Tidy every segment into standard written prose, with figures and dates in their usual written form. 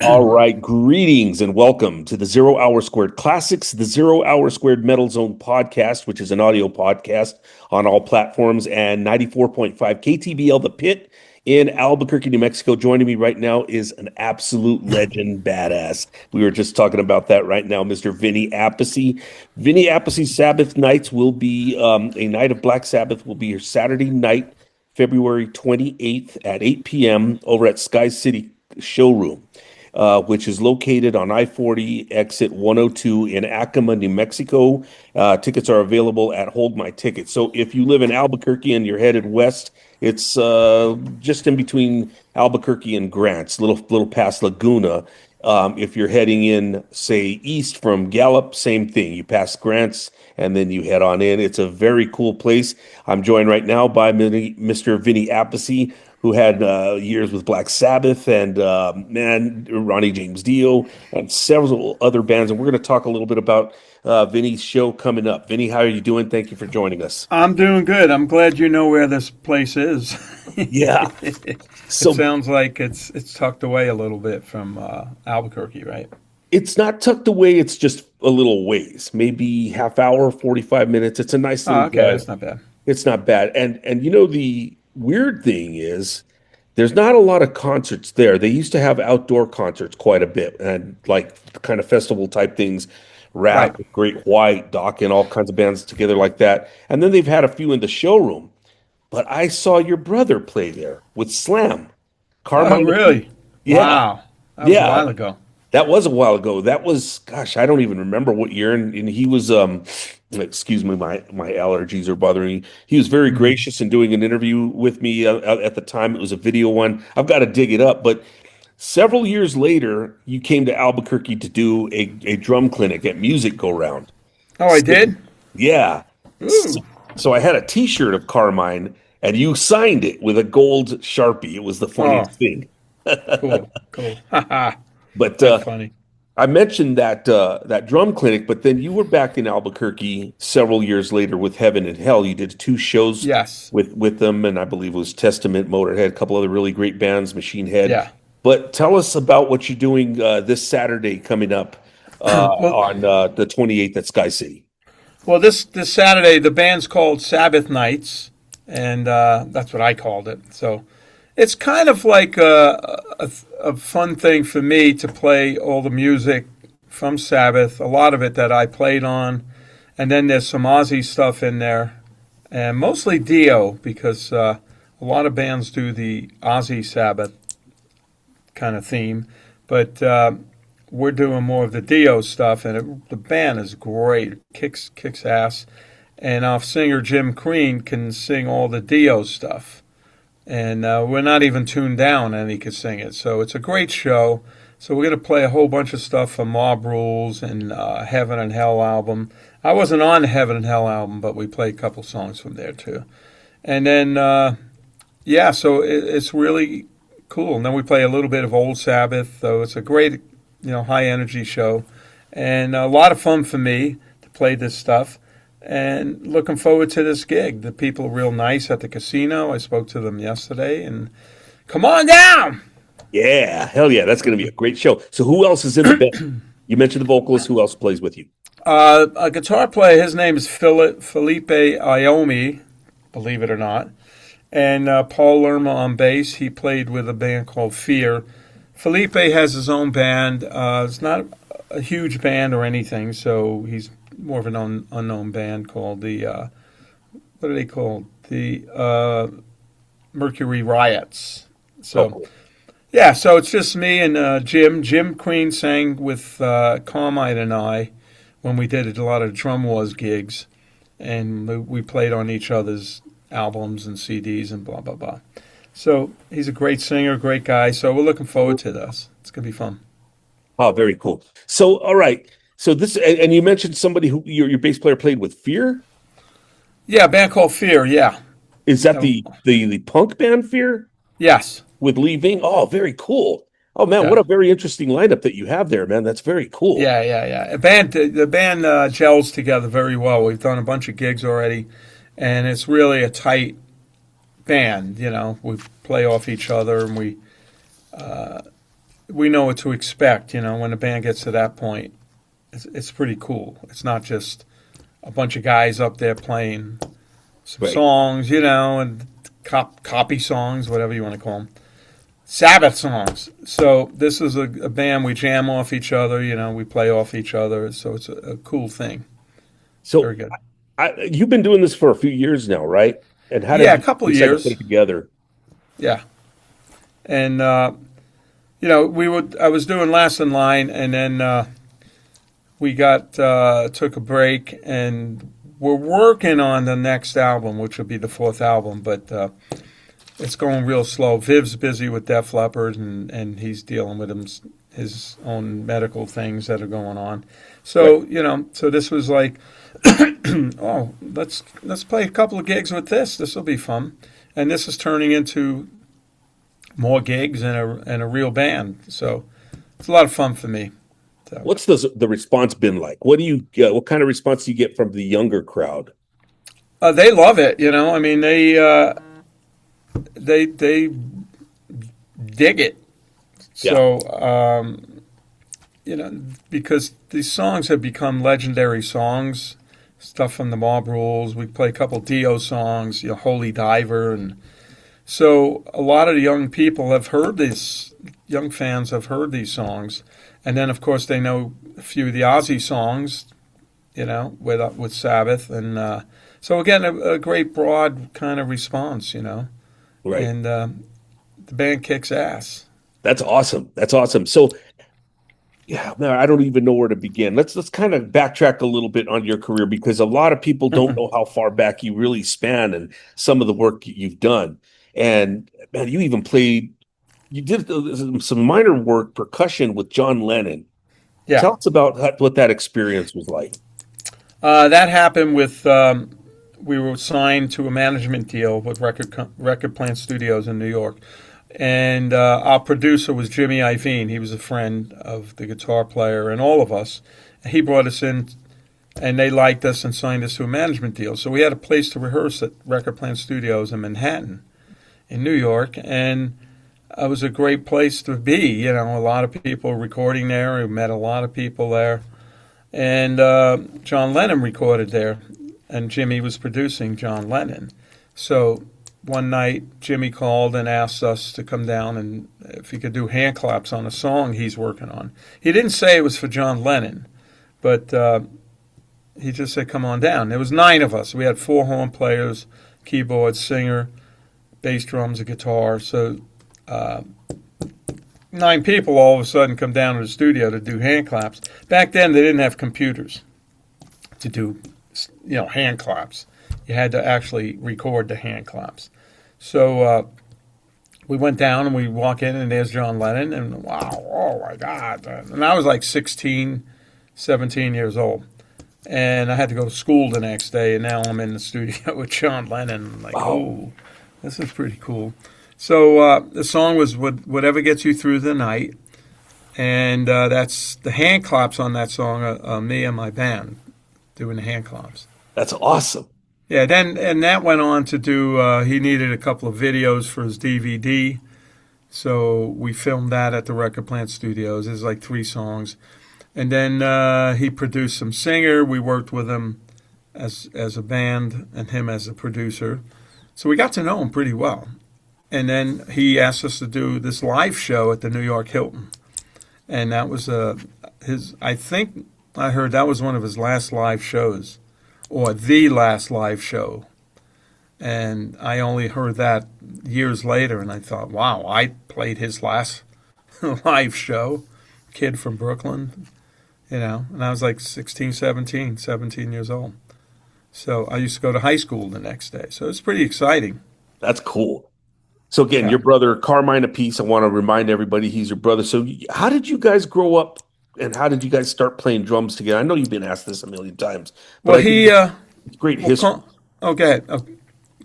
All right, greetings and welcome to the Zero Hour Squared Classics, the Zero Hour Squared Metal Zone podcast, which is an audio podcast on all platforms, and 94.5 KTBL The Pit in Albuquerque, New Mexico. Joining me right now is an absolute legend, badass. We were just talking about that right now, Mr. Vinny Appice. Vinny Appice's Sabbath Nights will be a night of Black Sabbath will be here Saturday night, February 28th at 8 p.m. over at Sky City Showroom, which is located on I-40 exit 102 in Acoma, New Mexico. Tickets are available at Hold My Ticket. So if you live in Albuquerque and you're headed west, it's just in between Albuquerque and Grants, little past Laguna. If you're heading in, say, east from Gallup, same thing. You pass Grants and then you head on in. It's a very cool place. I'm joined right now by Mr. Vinny Appice, who had years with Black Sabbath and Ronnie James Dio and several other bands. And we're going to talk a little bit about Vinny's show coming up. Vinny, how are you doing? Thank you for joining us. I'm doing good. I'm glad you know where this place is. Yeah. It So sounds like it's tucked away a little bit from Albuquerque, right? it's not tucked away. It's just a little ways, maybe half hour, 45 minutes. It's a nice Oh, little okay, drive. that's not bad. It's not bad. And you know, the weird thing is there's not a lot of concerts there. They used to have outdoor concerts quite a bit and like kind of festival type things, Right. Rap, Great White, Doc, and all kinds of bands together like that. And then they've had a few in the showroom. But I saw your brother play there with Slam. Oh, Carmine. really? Yeah. Wow. That was a Yeah. while ago. That was a while ago. That was, gosh, I don't even remember what year. And he was, excuse me, my allergies are bothering me. He was very Mhm. gracious in doing an interview with me at the time. It was a video one. I've got to dig it up. But several years later, you came to Albuquerque to do a drum clinic at Music Go Round. Oh, I So, did? yeah. So, Ooh, so I had a T-shirt of Carmine, and you signed it with a gold Sharpie. It was the oh, funniest thing. cool, cool. Haha, But that's funny. I mentioned that drum clinic, but then you were back in Albuquerque several years later with Heaven and Hell. You did two shows Yes. with them, and I believe it was Testament, Motorhead, a couple other really great bands, Machine Head. Yeah. But tell us about what you're doing this Saturday coming up Well, on the 28th at Sky City. well, this Saturday the band's called Sabbath Knights, and that's what I called it. So it's kind of like a fun thing for me to play all the music from Sabbath, a lot of it that I played on, and then there's some Ozzy stuff in there, and mostly Dio because a lot of bands do the Ozzy Sabbath kind of theme, but we're doing more of the Dio stuff, and the band is great, kicks ass, and our singer Jim Queen can sing all the Dio stuff and we're not even tuned down, and he could sing it. So it's a great show. So we're going to play a whole bunch of stuff from Mob Rules and Heaven and Hell album. I wasn't on the Heaven and Hell album, but we played a couple songs from there too. And then, yeah, so it's really cool. And then we play a little bit of Old Sabbath. So it's a great, high energy show, and a lot of fun for me to play this stuff. And looking forward to this gig. The people are real nice at the casino. I spoke to them yesterday, and come on down. Yeah, hell yeah, that's going to be a great show. So who else is in the band? You mentioned the vocalist. Who else plays with you? A guitar player, his name is Felipe Iomi, believe it or not, and Paul Lerma on bass. He played with a band called Fear. Felipe has his own band. It's not a huge band or anything, so he's more of an unknown band called what are they called? The Mercury Riots. Oh, So cool. yeah, so it's just me and Jim. Jim Queen sang with Carmine and I when we did a lot of Drum Wars gigs, and we played on each other's albums and CDs and blah blah blah. So he's a great singer, great guy. So we're looking forward to this. It's gonna be fun. Oh, very cool. So, all right. So this, and you mentioned somebody who your bass player played with Fear. Yeah, a band called Fear. Yeah. Is that So the punk band Fear yes. with Lee Ving? Oh, very cool. Oh man, what Yeah. a very interesting lineup that you have there, man. That's very cool. Yeah. The band gels together very well. We've done a bunch of gigs already, and it's really a tight band. We play off each other, and we know what to expect. When the band gets to that point, it's pretty cool. It's not just a bunch of guys up there playing some Right. songs, and copy songs, whatever you want to call them. Sabbath songs. So this is a band, we jam off each other, we play off each other. So it's a cool thing. So Very good. you've been doing this for a few years now, right? And how did Yeah, a you couple of decide to years. put it together? Yeah. And, I was doing Last in Line, and then we took a break, and we're working on the next album, which will be the fourth album, but it's going real slow. Viv's busy with Def Leppard, and he's dealing with his own medical things that are going on. So, Right. so this was like, oh, let's play a couple of gigs with this. This will be fun. And this is turning into more gigs and a real band. So it's a lot of fun for me. So, What's the response been like? What do you get? What kind of response do you get from the younger crowd? they love it. I mean, they dig it. Yeah. So because these songs have become legendary songs. Stuff from the Mob Rules. We play a couple Dio songs, Holy Diver, and so a lot of the young people have heard these. Young fans have heard these songs, and then of course they know a few of the Ozzy songs, with Sabbath, and so again a great broad kind of response, Right. and the band kicks ass. That's awesome. That's awesome. So, yeah, man, I don't even know where to begin. Let's kind of backtrack a little bit on your career because a lot of people don't know how far back you really span and some of the work you've done. And man, you did some minor work percussion with John Lennon. Yeah, Tell us about what that experience was like. that happened with. We were signed to a management deal with Record Plant Studios in New York. And our producer was Jimmy Iovine. He was a friend of the guitar player and all of us. He brought us in, and they liked us and signed us to a management deal. So we had a place to rehearse at Record Plant Studios in Manhattan, in New York, and it was a great place to be. A lot of people recording there. We met a lot of people there. And John Lennon recorded there, and Jimmy was producing John Lennon. So one night, Jimmy called and asked us to come down and if he could do hand claps on a song he's working on. He didn't say it was for John Lennon, but he just said, come on down. There was 9 of us. We had 4 horn players, keyboard, singer, bass drums, a guitar. So 9 people all of a sudden come down to the studio to do hand claps. Back then, they didn't have computers to do, hand claps. You had to actually record the hand claps. So we went down and we walk in and there's John Lennon and wow, oh my God. And I was like 16, 17 years old. And I had to go to school the next day and now I'm in the studio with John Lennon. I'm like, Wow. oh, this is pretty cool. So the song was Whatever Gets You Through the Night. And that's the hand claps on that song, me and my band doing the hand claps. That's awesome. Yeah, and that went on to do. He needed a couple of videos for his DVD, so we filmed that at the Record Plant Studios. There's like 3 songs, and then he produced some singer. We worked with him as a band and him as a producer, so we got to know him pretty well. And then he asked us to do this live show at the New York Hilton, and that was his. I think I heard that was one of his last live shows. Or the last live show. And I only heard that years later, and I thought, wow, I played his last live show, kid from Brooklyn, and I was like 16, 17 years old. So I used to go to high school the next day. So it's pretty exciting. That's cool. So again, Yeah. your brother, Carmine Appice, I want to remind everybody he's your brother. So how did you guys grow up and how did you guys start playing drums together? I know you've been asked this a million times, but Well, I think he, it's great well, history. okay,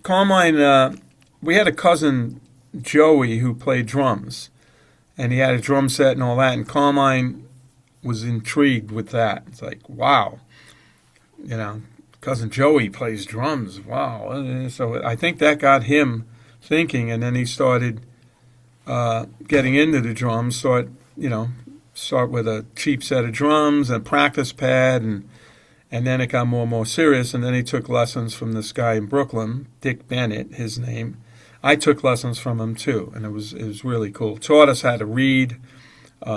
Carmine, we had a cousin, Joey, who played drums, and he had a drum set and all that, and Carmine was intrigued with that. It's like, wow, cousin Joey plays drums, wow. So I think that got him thinking, and then he started getting into the drums, start with a cheap set of drums and practice pad, and then it got more and more serious. And then he took lessons from this guy in Brooklyn, Dick Bennett, his name. I took lessons from him too, and it was really cool. Taught us how to read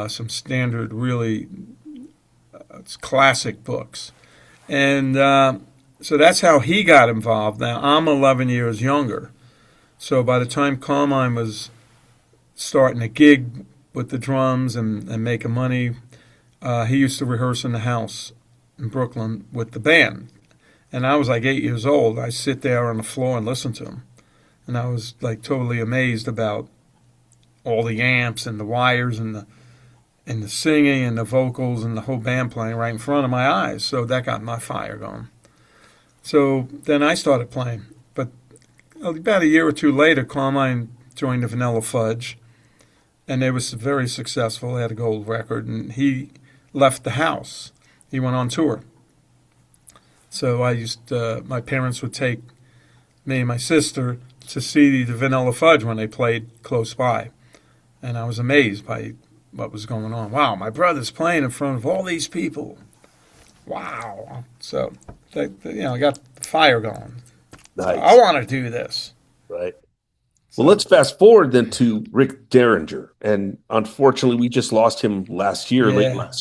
some standard, really classic books, and so that's how he got involved. Now I'm 11 years younger, so by the time Carmine was starting a gig with the drums and making money, he used to rehearse in the house in Brooklyn with the band. And I was like 8 years old. I sit there on the floor and listen to him. And I was like totally amazed about all the amps and the wires and the singing and the vocals and the whole band playing right in front of my eyes. So that got my fire going. So then I started playing. But about a year or two later, Carmine joined the Vanilla Fudge. And they was very successful. They had a gold record. And he left the house. He went on tour. So my parents would take me and my sister to see the Vanilla Fudge when they played close by. And I was amazed by what was going on. Wow, my brother's playing in front of all these people. Wow. So, I got the fire going. Nice. So I want to do this. Right. Well, let's fast forward then to Rick Derringer. And unfortunately, we just lost him late last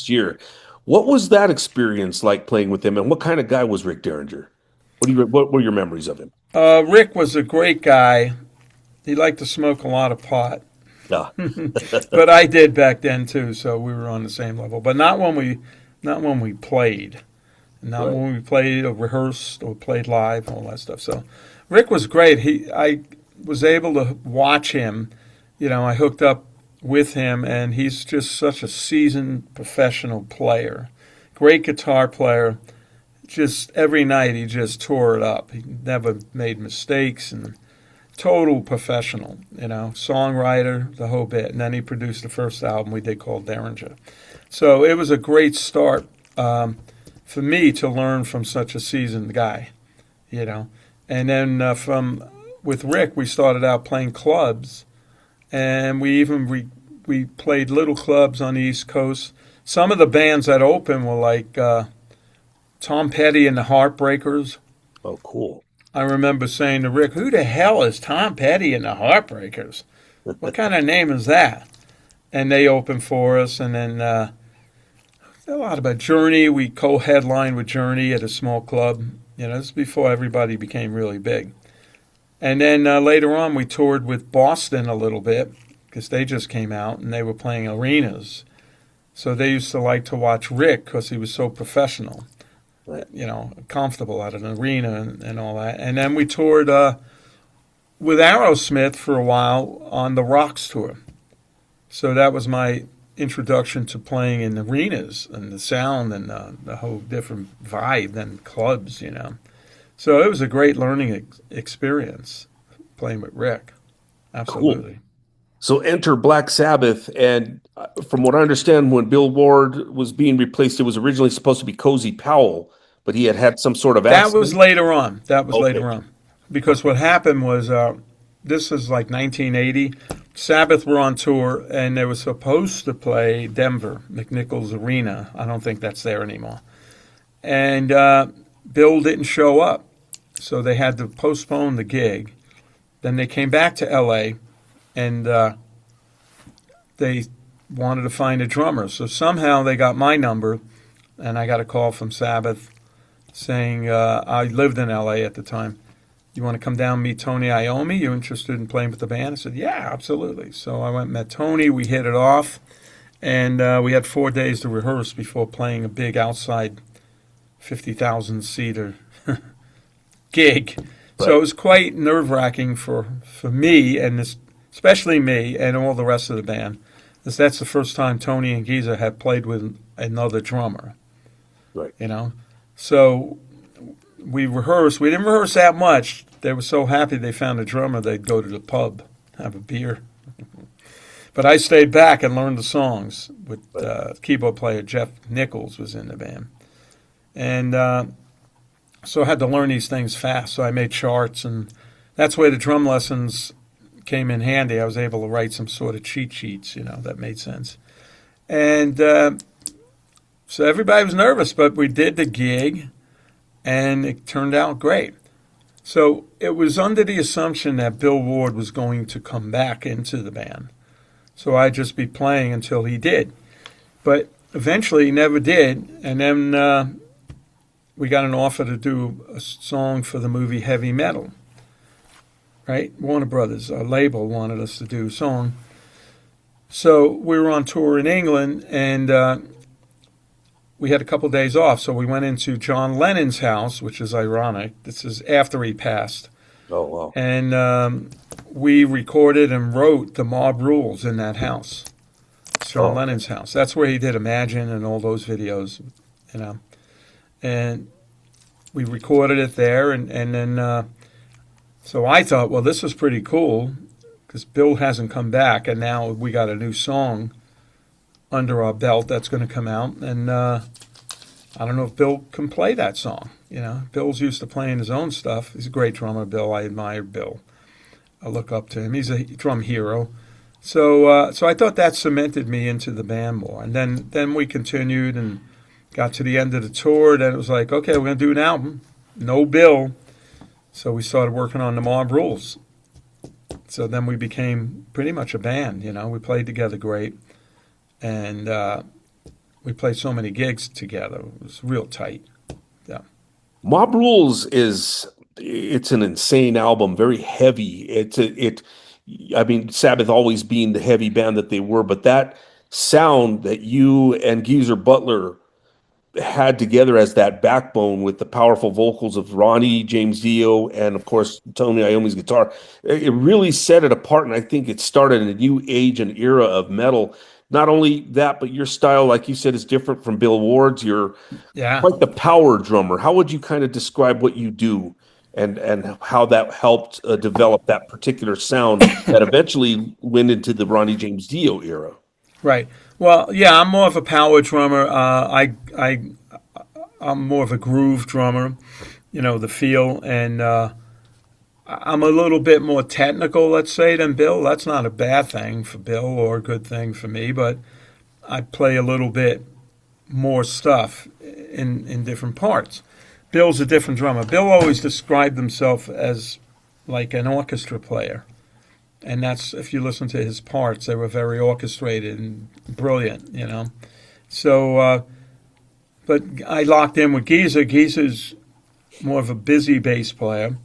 year. What was that experience like playing with him, and what kind of guy was Rick Derringer? What were your memories of him? Rick was a great guy. He liked to smoke a lot of pot. Yeah. But I did back then too, so we were on the same level. But not when we played. Not when we played or rehearsed or played live, all that stuff. So Rick was great. I was able to watch him. I hooked up with him, and he's just such a seasoned professional player. Great guitar player. Just every night he just tore it up. He never made mistakes, and total professional, songwriter, the whole bit. And then he produced the first album we did called Derringer. So it was a great start for me to learn from such a seasoned guy, And then with Rick, we started out playing clubs, and we played little clubs on the East Coast. Some of the bands that opened were like Tom Petty and the Heartbreakers. Oh, cool. I remember saying to Rick, who the hell is Tom Petty and the Heartbreakers? What kind of name is that? And they opened for us, and then a lot about Journey. We co-headlined with Journey at a small club. This is before everybody became really big. And then later on, we toured with Boston a little bit because they just came out and they were playing arenas. So they used to like to watch Rick because he was so professional, right. Comfortable at an arena and all that. And then we toured with Aerosmith for a while on the Rocks tour. So that was my introduction to playing in arenas and the sound and the whole different vibe than clubs, So it was a great learning experience playing with Rick. Absolutely. Cool. So enter Black Sabbath, and from what I understand, when Bill Ward was being replaced, it was originally supposed to be Cozy Powell, but he had some sort of accident. That was later on. Later on. Because what happened was, this was like 1980, Sabbath were on tour, and they were supposed to play Denver, McNichols Arena. I don't think that's there anymore. And Bill didn't show up, so they had to postpone the gig. Then they came back to L.A., and they wanted to find a drummer. So somehow they got my number, and I got a call from Sabbath saying, I lived in L.A. at the time. You want to come down and meet Tony Iommi? You interested in playing with the band? I said, yeah, absolutely. So I went and met Tony. We hit it off, and we had 4 days to rehearse before playing a big outside 50,000-seater gig. Right. So it was quite nerve-wracking for me, and especially me and all the rest of the band, because that's the first time Tony and Giza had played with another drummer. Right. So we rehearsed. We didn't rehearse that much. They were so happy they found a drummer, they'd go to the pub, have a beer. But I stayed back and learned the songs with keyboard player Jeff Nichols was in the band. And so I had to learn these things fast. So I made charts, and that's where the drum lessons came in handy. I was able to write some sort of cheat sheets, that made sense. And so everybody was nervous, but we did the gig, and it turned out great. So it was under the assumption that Bill Ward was going to come back into the band. So I'd just be playing until he did. But eventually he never did. And then we got an offer to do a song for the movie Heavy Metal. Right? Warner Brothers, our label, wanted us to do a song. So we were on tour in England, and we had a couple days off. So we went into John Lennon's house, which is ironic. This is after he passed. Oh, wow. And we recorded and wrote the Mob Rules in that house. It's John Lennon's house. That's where he did Imagine and all those videos, you know. And we recorded it there, and then so I thought, well, this is pretty cool because Bill hasn't come back, and now we got a new song under our belt that's going to come out, and I don't know if Bill can play that song. You know, Bill's used to playing his own stuff. He's a great drummer, Bill. I admire Bill. I look up to him. He's a drum hero. So I thought that cemented me into the band more. And then we continued and got to the end of the tour. Then it was like, okay, we're going to do an album. No Bill. So we started working on the Mob Rules. So then we became pretty much a band, you know. We played together great. And we played so many gigs together. It was real tight. Yeah. Mob Rules it's an insane album, very heavy. I mean, Sabbath always being the heavy band that they were, but that sound that you and Geezer Butler had together as that backbone with the powerful vocals of Ronnie James Dio and, of course, Tony Iommi's guitar, it really set it apart, and I think it started a new age and era of metal. Not only that, but your style, like you said, is different from Bill Ward's. You're quite the power drummer. How would you kind of describe what you do and how that helped develop that particular sound that eventually went into the Ronnie James Dio era? Right. Well, yeah, I'm more of a power drummer. I'm more of a groove drummer, you know, the feel. And I'm a little bit more technical, let's say, than Bill. That's not a bad thing for Bill or a good thing for me, but I play a little bit more stuff in different parts. Bill's a different drummer. Bill always described himself as like an orchestra player. And that's, if you listen to his parts, they were very orchestrated and brilliant, you know. So, but I locked in with Geezer. Geezer's more of a busy bass player.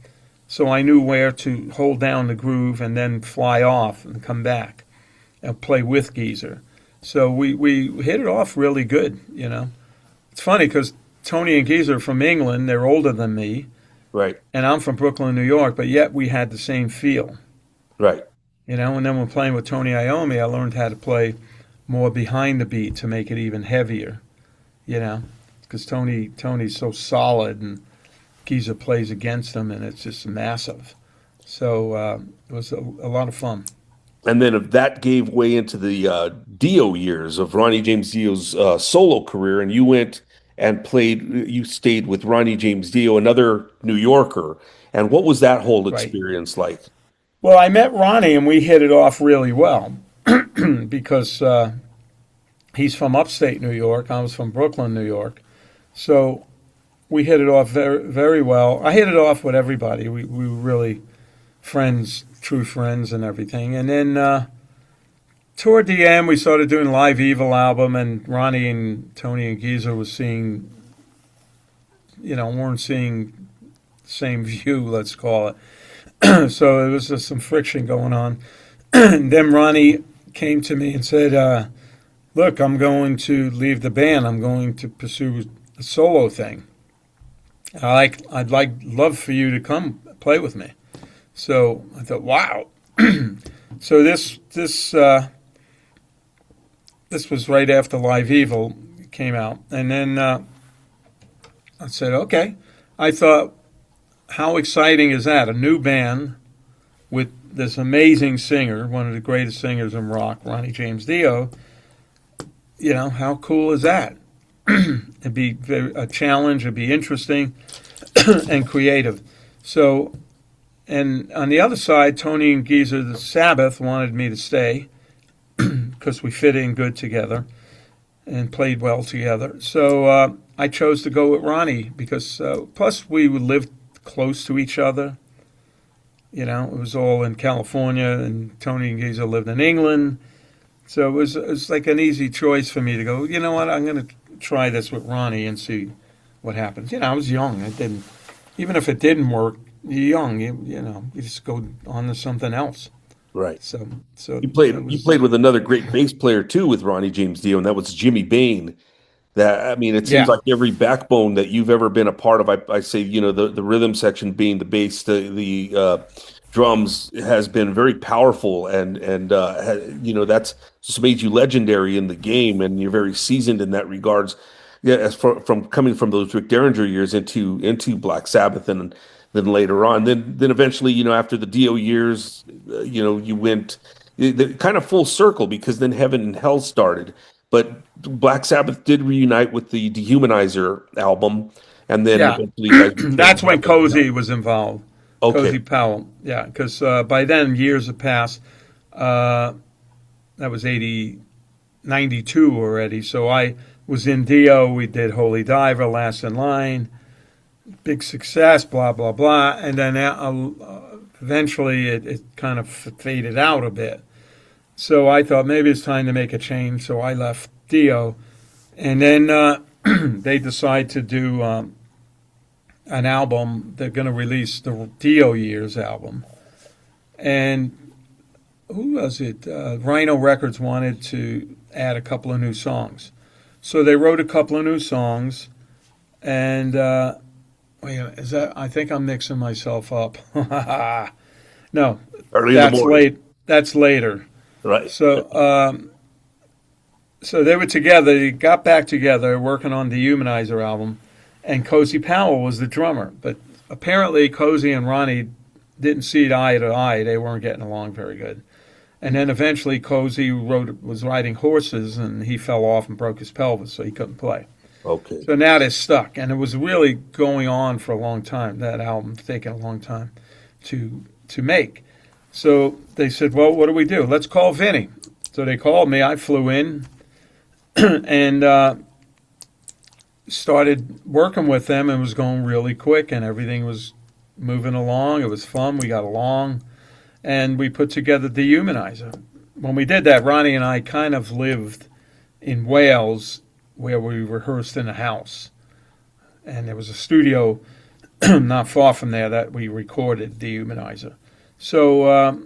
So I knew where to hold down the groove and then fly off and come back and play with Geezer. So we hit it off really good, you know. It's funny because Tony and Geezer are from England. They're older than me. Right. And I'm from Brooklyn, New York, but yet we had the same feel. Right. You know, and then when playing with Tony Iommi, I learned how to play more behind the beat to make it even heavier, you know, because Tony's so solid and Geezer plays against him, and it's just massive. So it was a lot of fun. And then that gave way into the Dio years of Ronnie James Dio's solo career, and you went and you stayed with Ronnie James Dio, another New Yorker. And what was that whole experience like? Well, I met Ronnie, and we hit it off really well because he's from upstate New York. I was from Brooklyn, New York. So we hit it off very, very well. I hit it off with everybody. We were really friends, true friends and everything. And then toward the end, we started doing Live Evil album, and Ronnie and Tony and Geezer weren't seeing the same view, let's call it. So there was just some friction going on. And then Ronnie came to me and said, look, I'm going to leave the band. I'm going to pursue a solo thing. I'd love for you to come play with me. So I thought, wow. So this was right after Live Evil came out. And then I said, okay. I thought, how exciting is that? A new band with this amazing singer, one of the greatest singers in rock, Ronnie James Dio. You know, how cool is that? It'd be a challenge. It'd be interesting and creative. So, and on the other side, Tony and Geezer, the Sabbath, wanted me to stay because we fit in good together. and played well together. So I chose to go with Ronnie because plus we would live close to each other. You know, it was all in California, and Tony and Geezer lived in England. So it was like an easy choice for me to go, you know what, I'm going to try this with Ronnie and see what happens. You know, I was young. I didn't, even if it didn't work, you're young, you know, you just go on to something else. Right. So You played with another great bass player too with Ronnie James Dio, and that was Jimmy Bain. That I mean, it seems yeah, like every backbone that you've ever been a part of, I say, the rhythm section being the bass, the drums has been very powerful, that's just made you legendary in the game, and you're very seasoned in that regards. Yeah, from coming from those Rick Derringer years into Black Sabbath, and then later on, then eventually, after the Dio years, you went kind of full circle because then Heaven and Hell started. But Black Sabbath did reunite with the Dehumanizer album, and then yeah. eventually you guys became That's when Heaven and Cozy Hell. was involved. Okay, Cozy Powell, yeah, because by then years had passed. Uh, that was 92 already. So I was in Dio. We did Holy Diver, Last in Line, big success, blah, blah, blah. And then eventually it kind of faded out a bit. So I thought maybe it's time to make a change. So I left Dio. And then they decide to do an album. They're going to release the Dio Years album. And who was it? Rhino Records wanted to add a couple of new songs. So they wrote a couple of new songs. And wait, is that? I think I'm mixing myself up. No, early in the that's morning, late. That's later. right? So they were together. They got back together, working on the Humanizer album, and Cozy Powell was the drummer. But apparently, Cozy and Ronnie didn't see eye to eye. They weren't getting along very good. And then eventually, Cozy was riding horses, and he fell off and broke his pelvis, so he couldn't play. Okay, So now they're stuck, and it was really going on for a long time. That album's taken a long time to make. So they said, well, what do we do? Let's call Vinny. So they called me. I flew in and started working with them. It was going really quick, and everything was moving along. It was fun. We got along, and we put together the Humanizer. When we did that, Ronnie and I kind of lived in Wales where we rehearsed in a house. And there was a studio not far from there that we recorded the Humanizer. So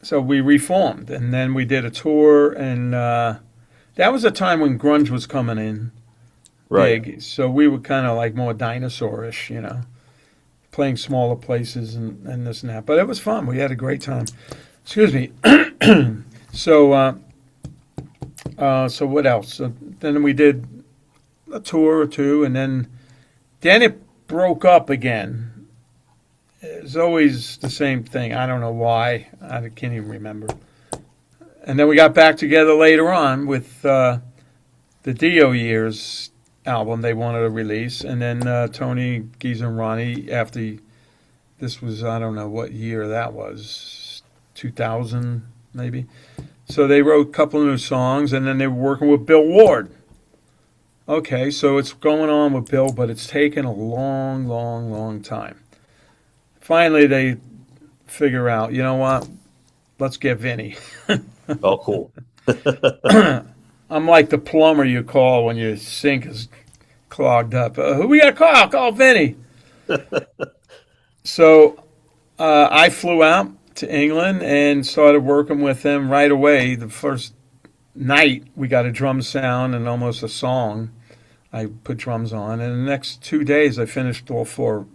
so we reformed, and then we did a tour, and that was a time when grunge was coming in right. big. So we were kind of like more dinosaurish, playing smaller places and this and that. But it was fun. We had a great time. Excuse me. So so what else? So then we did a tour or two, and then it broke up again. It's always the same thing. I don't know why. I can't even remember. And then we got back together later on with the Dio Years album they wanted to release. And then Tony, Geezer, and Ronnie, after this was, I don't know what year that was, 2000 maybe. So they wrote a couple of new songs, and then they were working with Bill Ward. Okay, so it's going on with Bill, but it's taken a long, long, long time. Finally, they figure out, you know what? Let's get Vinny. Oh, cool. I'm like the plumber you call when your sink is clogged up. Who we got to call? Call Vinny. So I flew out to England and started working with them right away. The first night, we got a drum sound and almost a song. I put drums on, and the next 2 days, I finished all 4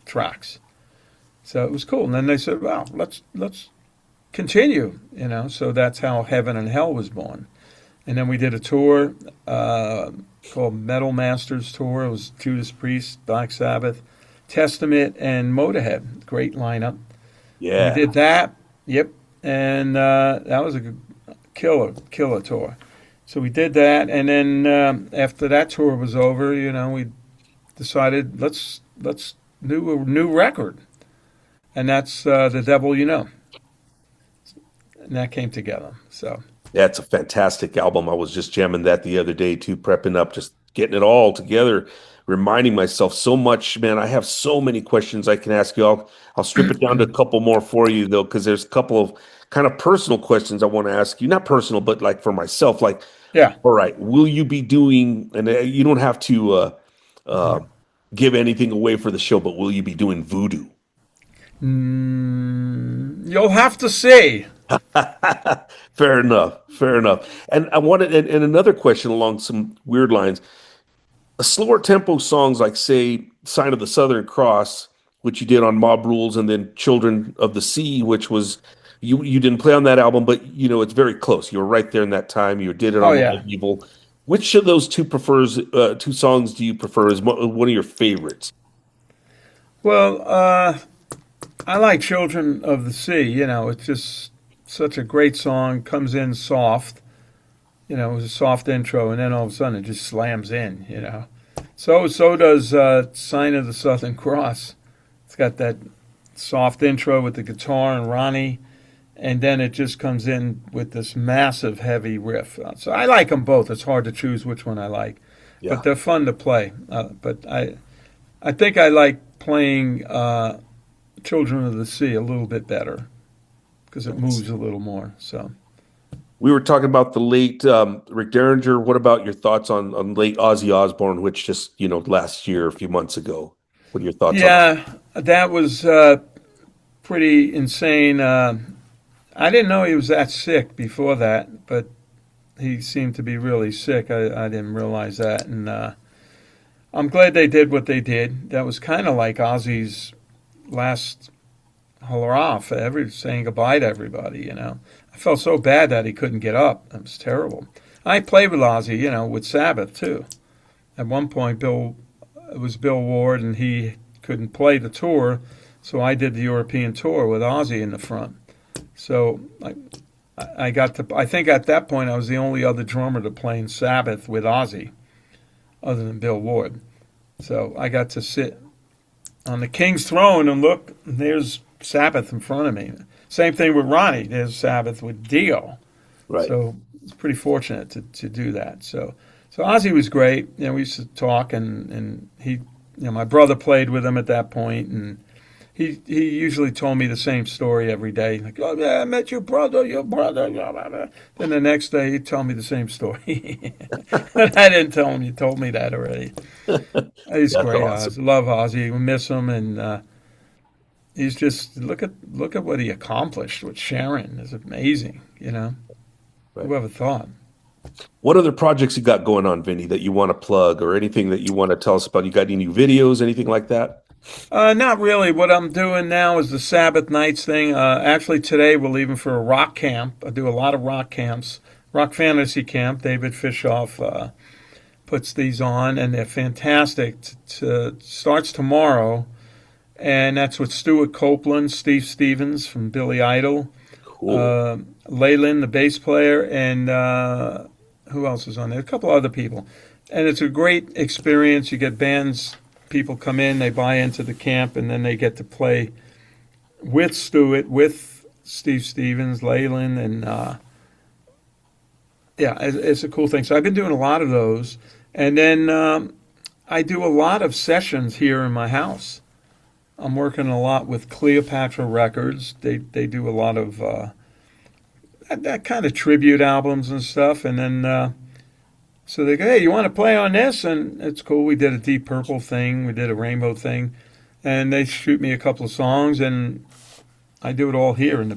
tracks. So it was cool. And then they said, "Well, let's continue." So that's how Heaven and Hell was born. And then we did a tour called Metal Masters Tour. It was Judas Priest, Black Sabbath, Testament, and Motorhead. Great lineup. Yeah. We did that. Yep. And that was a killer tour. So we did that, and then after that tour was over, we decided let's do a new record, and that's The Devil You Know, and that came together. So Yeah, it's a fantastic album. I was just jamming that the other day too, prepping up, just getting it all together, reminding myself so much, man. I have so many questions I can ask you. I'll strip it down to a couple more for you though, because there's a couple of kind of personal questions I want to ask you. Not personal, but like for myself, like, Yeah. all right, will you be doing, and you don't have to uh, give anything away for the show, but will you be doing voodoo? You'll have to see. Fair enough. Fair enough. And I wanted, and another question along some weird lines. Slower tempo songs like, say, Sign of the Southern Cross, which you did on Mob Rules, and then Children of the Sea, which was you didn't play on that album, but it's very close. You were right there in that time. You did it Oh on Live yeah. Evil. Which of those two songs do you prefer as one of your favorites? Well, I like Children of the Sea. It's just such a great song. Comes in soft. It was a soft intro, and then all of a sudden it just slams in. So does Sign of the Southern Cross. It's got that soft intro with the guitar and Ronnie, and then it just comes in with this massive heavy riff. So I like them both. It's hard to choose which one I like, but Yeah. they're fun to play. But I think I like playing Children of the Sea a little bit better because it Nice. moves a little more. So. We were talking about the late Rick Derringer. What about your thoughts on late Ozzy Osbourne, which just, last year, a few months ago? What are your thoughts on that? Yeah, that was pretty insane. I didn't know he was that sick before that, but he seemed to be really sick. I didn't realize that, and I'm glad they did what they did. That was kind of like Ozzy's last hurrah for saying goodbye to everybody. I felt so bad that he couldn't get up. It was terrible. I played with Ozzy, with Sabbath too. At one point, it was Bill Ward, and he couldn't play the tour, so I did the European tour with Ozzy in the front. So I got to. I think at that point I was the only other drummer to play in Sabbath with Ozzy, other than Bill Ward. So I got to sit on the King's throne and look. And there's Sabbath in front of me. Same thing with Ronnie. There's Sabbath with Dio. Right. So it's pretty fortunate to do that. So Ozzy was great. We used to talk, and he, my brother played with him at that point, and he usually told me the same story every day. Like, oh yeah, I met your brother. Blah, blah, blah. Then the next day he'd tell me the same story. And I didn't tell him. You told me that already. He's That's great. awesome. Love Ozzy. We miss him, and he's just look at what he accomplished with Sharon. It's amazing. Right. Whoever thought? What other projects you got going on, Vinny, that you want to plug or anything that you want to tell us about? You got any new videos, anything like that? Not really. What I'm doing now is the Sabbath Nights thing. Actually, today we're leaving for a rock camp. I do a lot of rock camps. Rock Fantasy Camp. David Fishoff puts these on, and they're fantastic. Starts tomorrow, and that's with Stuart Copeland, Steve Stevens from Billy Idol, Cool. Leyland, the bass player, and who else is on there? A couple other people. And it's a great experience. You get bands, people come in, they buy into the camp, and then they get to play with Stewart, with Steve Stevens, Leyland, and yeah, it's a cool thing. So I've been doing a lot of those. And then I do a lot of sessions here in my house. I'm working a lot with Cleopatra Records. They do a lot of that kind of tribute albums and stuff. And then so they go, hey, you want to play on this? And it's cool. We did a Deep Purple thing. We did a Rainbow thing. And they shoot me a couple of songs, and I do it all here in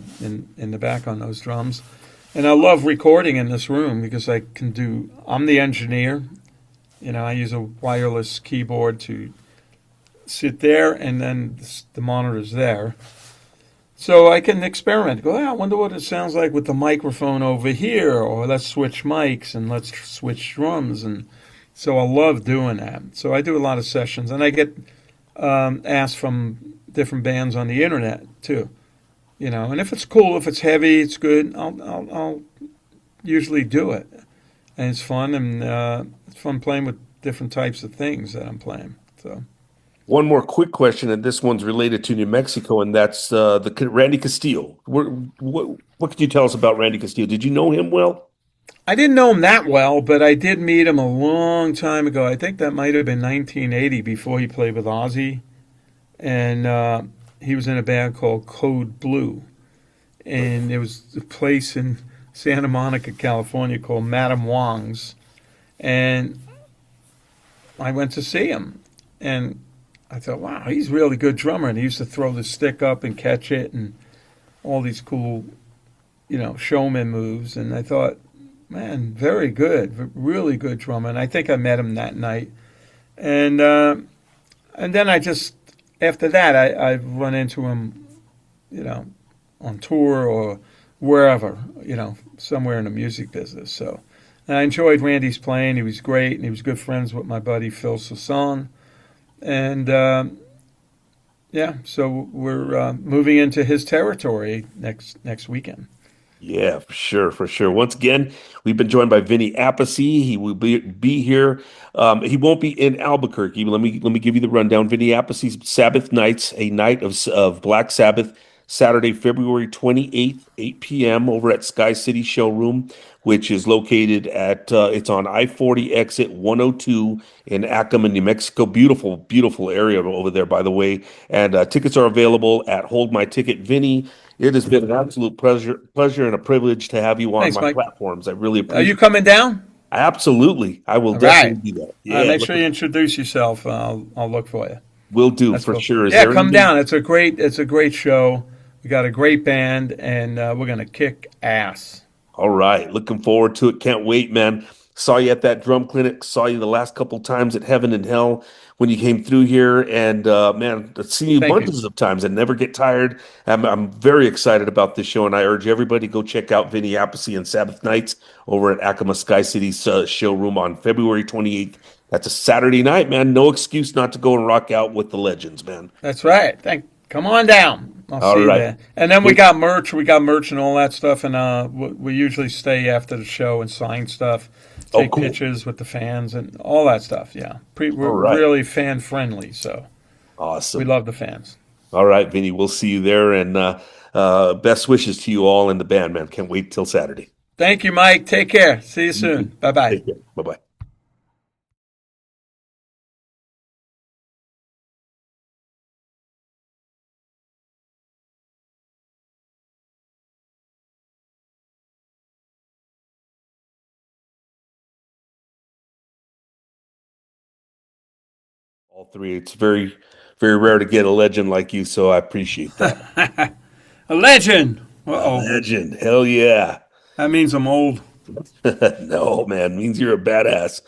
the back on those drums. And I love recording in this room because I'm the engineer. I use a wireless keyboard to sit there, and then the monitor's there. So I can experiment. Go, I wonder what it sounds like with the microphone over here, or let's switch mics and let's switch drums. And so I love doing that. So I do a lot of sessions, and I get asked from different bands on the internet too. And if it's cool, if it's heavy, it's good. I'll usually do it, and it's fun, and it's fun playing with different types of things that I'm playing. So One more quick question, and this one's related to New Mexico, and that's Randy Castillo. What could you tell us about Randy Castillo? Did you know him well? I didn't know him that well, but I did meet him a long time ago. I think that might have been 1980 before he played with Ozzy. And he was in a band called Code Blue. And there was a place in Santa Monica, California called Madame Wong's. And I went to see him. And I thought, wow, he's a really good drummer. And he used to throw the stick up and catch it and all these cool, showman moves. And I thought, man, very good, really good drummer. And I think I met him that night. And then after that, I've run into him, on tour or wherever, somewhere in the music business. So and I enjoyed Randy's playing. He was great, and he was good friends with my buddy Phil Sasson. And so we're moving into his territory next weekend. Yeah, for sure, for sure. Once again, we've been joined by Vinny Appice. He will be here. He won't be in Albuquerque. Let me give you the rundown. Vinny Appice's Sabbath Nights, a night of Black Sabbath, Saturday, February 28th, 8 p.m. over at Sky City Showroom, which is located it's on I-40 exit 102 in Acoma, New Mexico. Beautiful, beautiful area over there, by the way. And tickets are available at Hold My Ticket. Vinny, it has been an absolute pleasure and a privilege to have you on Thanks, my Mike. platforms. I really Are you appreciate it. coming down? Absolutely. I will All right. definitely do that. Yeah, Make sure you introduce yourself. I'll look for you. will do That's for cool. sure. Is Yeah, there come anything? down. It's a great show. We got a great band, and we're gonna kick ass. All right. Looking forward to it. Can't wait, man. Saw you at that drum clinic. Saw you the last couple times at Heaven and Hell when you came through here. And man, I've seen you Thank you. bunches of times and never get tired. I'm very excited about this show, and I urge everybody to go check out Vinny Appice and Sabbath Nights over at Acoma Sky City's showroom on February 28th. That's a Saturday night, man. No excuse not to go and rock out with the legends, man. That's right. Come on down. I'll All see you right. there. And then we got merch. We got merch and all that stuff. And we usually stay after the show and sign stuff, Oh, take cool. pictures with the fans and all that stuff. Yeah, All we're right. really fan friendly. So we Awesome. love the fans. All right, Vinny. We'll see you there. And best wishes to you all in the band, man. Can't wait till Saturday. Thank you, Mike. Take care. See you You too. soon. Bye bye. Take care. Bye bye. All three. It's very, very rare to get a legend like you, so I appreciate that. A legend. Uh A oh. legend. Hell yeah. That means I'm old. No, man. Means you're a badass.